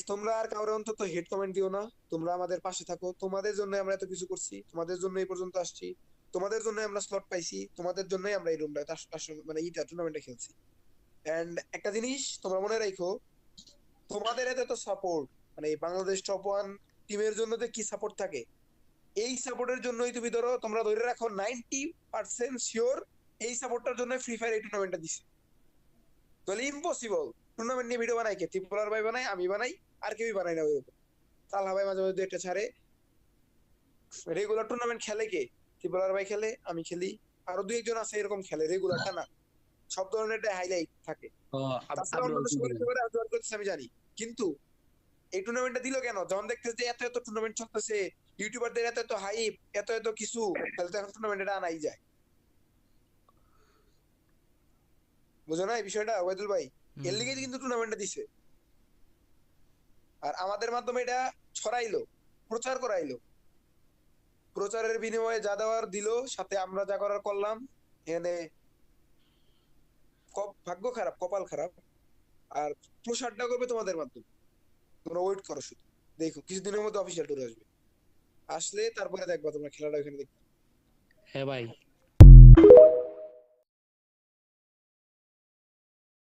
তোমরা আর কাউরে অন্তত হেড কমেন্ট দিও না, তোমরা আমাদের পাশে থাকো, তোমাদের জন্য আমরা এত কিছু করছি, তোমাদের জন্য এই পর্যন্ত আসছি, তোমাদের জন্য আমরা স্লট পাইছি, তোমাদের জন্যই আমরা এই রুমটা মানে ইটা টুর্নামেন্টে খেলছি। এন্ড একটা জিনিস তোমরা মনে রাখো, তোমাদের এত এত সাপোর্ট, মানে এই বাংলাদেশ টপ ওয়ান টিমের জন্য যে কি সাপোর্ট থাকে, এই সাপোর্টের জন্যই তুমি ধরো, তোমরা ধরে রাখো 90% শিওর এই সাপোর্টটার জন্য ফ্রি ফায়ার এই টুর্নামেন্টটা দিছে। তাহলে ইম্পসিবল টুর্নামেন্ট নিয়ে ভিডিও বানাই কে? ত্রিপুলার ভাই বানাই, আমি বানাই, আর কেউই বানাই না ওইরকম। তালহা ভাই মাঝে মাঝে একটা ছাড়ে। রেগুলার টুর্নামেন্ট খেলে কে? ত্রিপুলার ভাই খেলে, আমি খেলি, আরো দুই একজন আছে এরকম খেলে, রেগুলারটা না, সব ধরনের হাইলাইট থাকে। ও তাছাড়া আব্রো অন্যান্য কি সময় বলে? করে জয়েন করতেছে আমি জানি, কিন্তু এই টুর্নামেন্টটা দিল কেন? যখন দেখতেছে যে এত এত টুর্নামেন্ট চলতেছে, ইউটিউবারদের এত এত হাইপ, এত এত কিছু, তাহলে তো এখন টুর্নামেন্টটা আনাই যায়। বুঝো না এই বিষয়টা ওয়াইদুল ভাই? এর হুম। লিগে কিন্তু টুর্নামেন্টটা দিছে, আর আমাদের মাধ্যমে এটা ছড়াইলো, প্রচার করাইলো। প্রচারের বিনিময়ে যা দেওয়ার দিল, সাথে আমরা যা করার করলাম। এখানে ভাগ্য খারাপ, কপাল খারাপ। আর প্রসারটা করবে তোমাদের মাধ্যমে। তোমরা ওয়েট করো শুধু, দেখো কিছুদিনের মধ্যে অফিসিয়াল ট্যুর আসবে, আসলে তারপরে দেখবা তোমরা খেলাটা ওখানে দেখবে। হ্যাঁ ভাই।